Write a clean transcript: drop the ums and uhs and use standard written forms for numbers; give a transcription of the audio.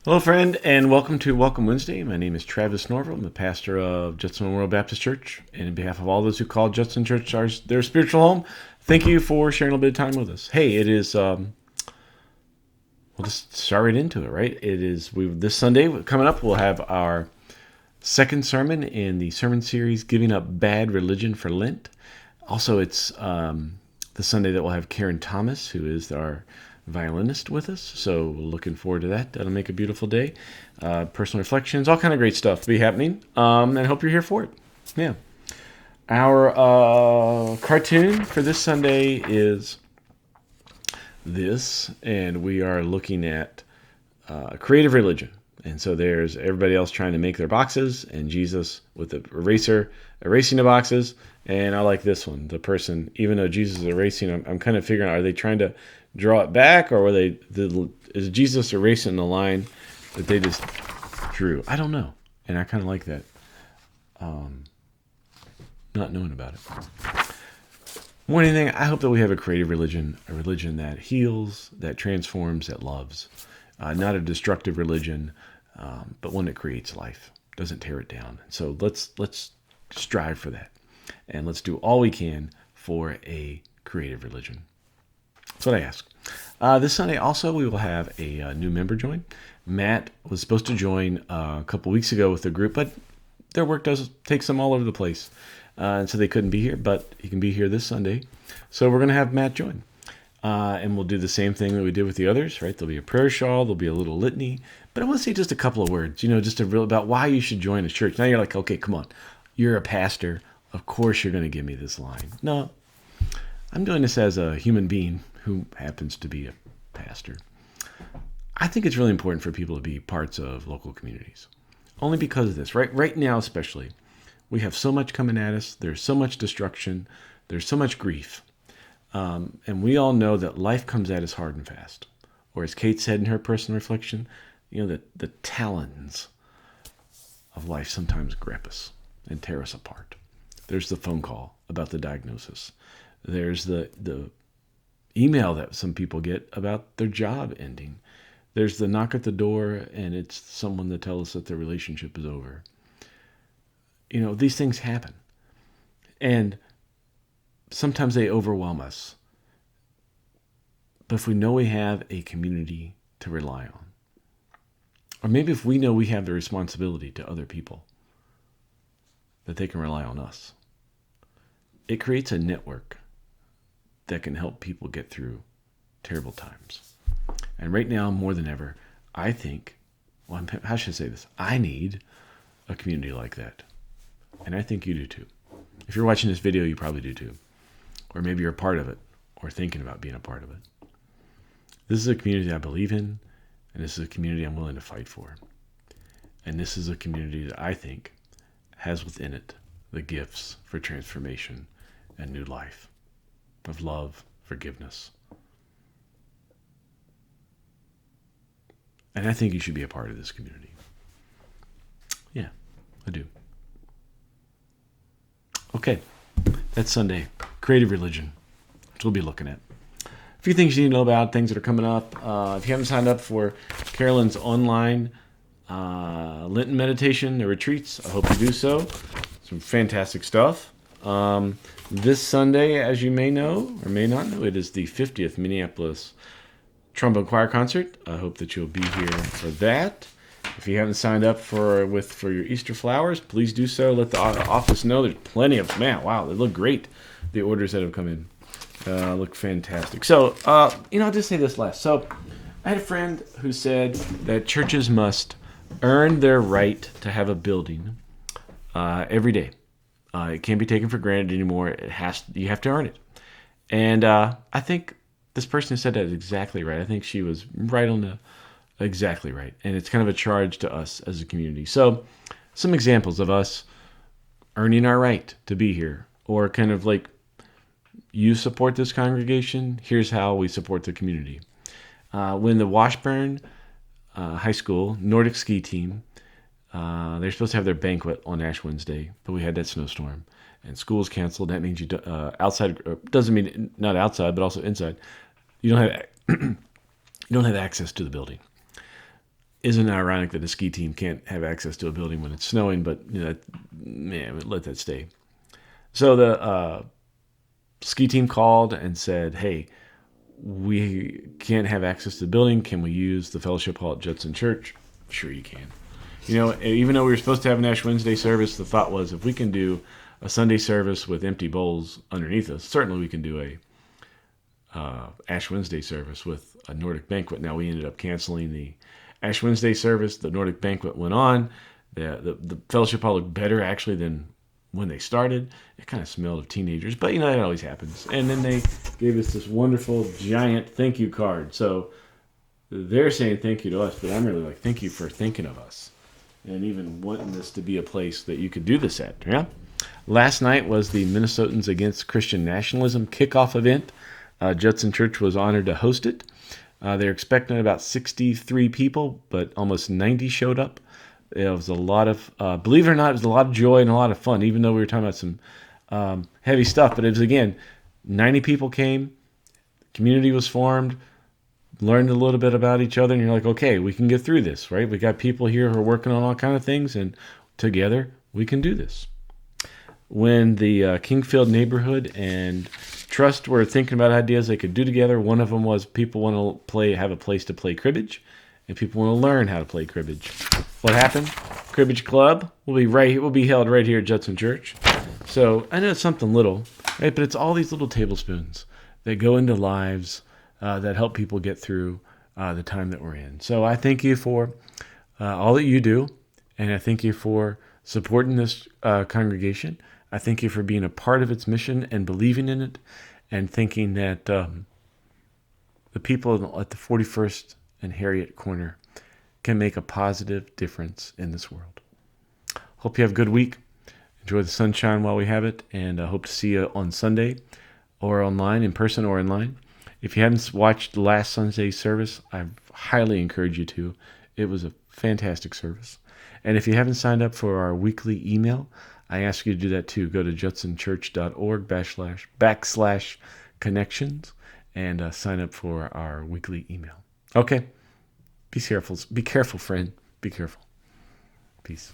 Hello, friend, and welcome to Welcome Wednesday. My name is Travis Norville. I'm the pastor of Judson Memorial Baptist Church, and on behalf of all those who call Judson Church their spiritual home, thank you for sharing a little bit of time with us. Hey, it is. We'll just start right into it, right? It is. This Sunday coming up, we'll have our second sermon in the sermon series, "Giving Up Bad Religion for Lent." Also, it's the Sunday that we'll have Karen Thomas, who is our violinist, with us. So looking forward to that. That'll make a beautiful day. Personal reflections, all kind of great stuff will be happening. And I hope you're here for it. Yeah. Our cartoon for this Sunday is this, and we are looking at creative religion. And so there's everybody else trying to make their boxes, and Jesus with the eraser erasing the boxes. And I like this one. The person, even though Jesus is erasing, I'm kind of figuring out, are they trying to draw it back, or is Jesus erasing the line that they just drew? I don't know. And I kind of like that. Not knowing about it. More than anything, I hope that we have a creative religion, a religion that heals, that transforms, that loves. Not a destructive religion, but one that creates life, doesn't tear it down. So let's strive for that. And let's do all we can for a creative religion. That's what I ask. This Sunday also we will have a new member join. Matt was supposed to join a couple weeks ago with the group, but their work takes them all over the place. And so they couldn't be here, but he can be here this Sunday. So we're going to have Matt join. And we'll do the same thing that we did with the others, right? There'll be a prayer shawl, there'll be a little litany. But I want to say just a couple of words, just about why you should join a church. Now you're like, okay, come on. You're a pastor. Of course you're going to give me this line. No, I'm doing this as a human being who happens to be a pastor. I think it's really important for people to be parts of local communities. Only because of this, right? Right now especially, we have so much coming at us. There's so much destruction. There's so much grief. And we all know that life comes at us hard and fast. Or as Kate said in her personal reflection, the talons of life sometimes grip us and tear us apart. There's the phone call about the diagnosis. There's the email that some people get about their job ending. There's the knock at the door, and it's someone that tells us that their relationship is over. These things happen. And sometimes they overwhelm us. But if we know we have a community to rely on, or maybe if we know we have the responsibility to other people, that they can rely on us, it creates a network that can help people get through terrible times. And right now, more than ever, I think, how should I say this? I need a community like that. And I think you do too. If you're watching this video, you probably do too. Or maybe you're a part of it, or thinking about being a part of it. This is a community I believe in, and this is a community I'm willing to fight for. And this is a community that I think has within it the gifts for transformation and new life, of love, forgiveness. And I think you should be a part of this community. Yeah, I do. Okay, that's Sunday. Creative religion, which we'll be looking at. A few things you need to know about, things that are coming up. If you haven't signed up for Carolyn's online Lenten meditation, the retreats, I hope you do so. Some fantastic stuff. This Sunday, as you may know or may not know, it is the 50th Minneapolis Trombone Choir Concert. I hope that you'll be here for that. If you haven't signed up for your Easter flowers, please do so. Let the office know. There's plenty of, man, wow, they look great. The orders that have come in look fantastic. So, I'll just say this last. So, I had a friend who said that churches must earn their right to have a building every day. It can't be taken for granted anymore. You have to earn it. And I think this person who said that is exactly right. I think she was right on the exactly right. And it's kind of a charge to us as a community. So some examples of us earning our right to be here, or kind of like, you support this congregation, here's how we support the community. When the Washburn High School Nordic ski team, they're supposed to have their banquet on Ash Wednesday, but we had that snowstorm and school's canceled. That means outside, doesn't mean not outside, but also inside. You don't have access to the building. Isn't it ironic that a ski team can't have access to a building when it's snowing? But man, let that stay. So the ski team called and said, "Hey, we can't have access to the building. Can we use the fellowship hall at Judson Church?" Sure, you can. Even though we were supposed to have an Ash Wednesday service, the thought was if we can do a Sunday service with empty bowls underneath us, certainly we can do a Ash Wednesday service with a Nordic banquet. Now, we ended up canceling the Ash Wednesday service. The Nordic banquet went on. The fellowship hall looked better, actually, than when they started. It kind of smelled of teenagers, but that always happens. And then they gave us this wonderful, giant thank you card. So they're saying thank you to us, but I'm really like, thank you for thinking of us and even wanting this to be a place that you could do this at. Yeah. Last night was the Minnesotans Against Christian Nationalism kickoff event. Judson Church was honored to host it. They're expecting about 63 people, but almost 90 showed up. It was a lot of, believe it or not, it was a lot of joy and a lot of fun, even though we were talking about some heavy stuff. But it was, again, 90 people came, community was formed, learned a little bit about each other, and you're like, okay, we can get through this, right? We got people here who are working on all kind of things, and together we can do this. When the Kingfield neighborhood and Trust were thinking about ideas they could do together, one of them was people want to have a place to play cribbage, and people want to learn how to play cribbage. What happened? Cribbage Club will be held right here at Judson Church. So I know it's something little, right? But it's all these little tablespoons that go into lives that help people get through the time that we're in. So I thank you for all that you do, and I thank you for supporting this congregation. I thank you for being a part of its mission and believing in it, and thinking that the people at the 41st and Harriet corner can make a positive difference in this world. Hope you have a good week. Enjoy the sunshine while we have it, and I hope to see you on Sunday or online, in person or online. If you haven't watched last Sunday's service, I highly encourage you to. It was a fantastic service. And if you haven't signed up for our weekly email, I ask you to do that too. Go to judsonchurch.org/connections and sign up for our weekly email. Okay. Be careful. Be careful, friend. Be careful. Peace.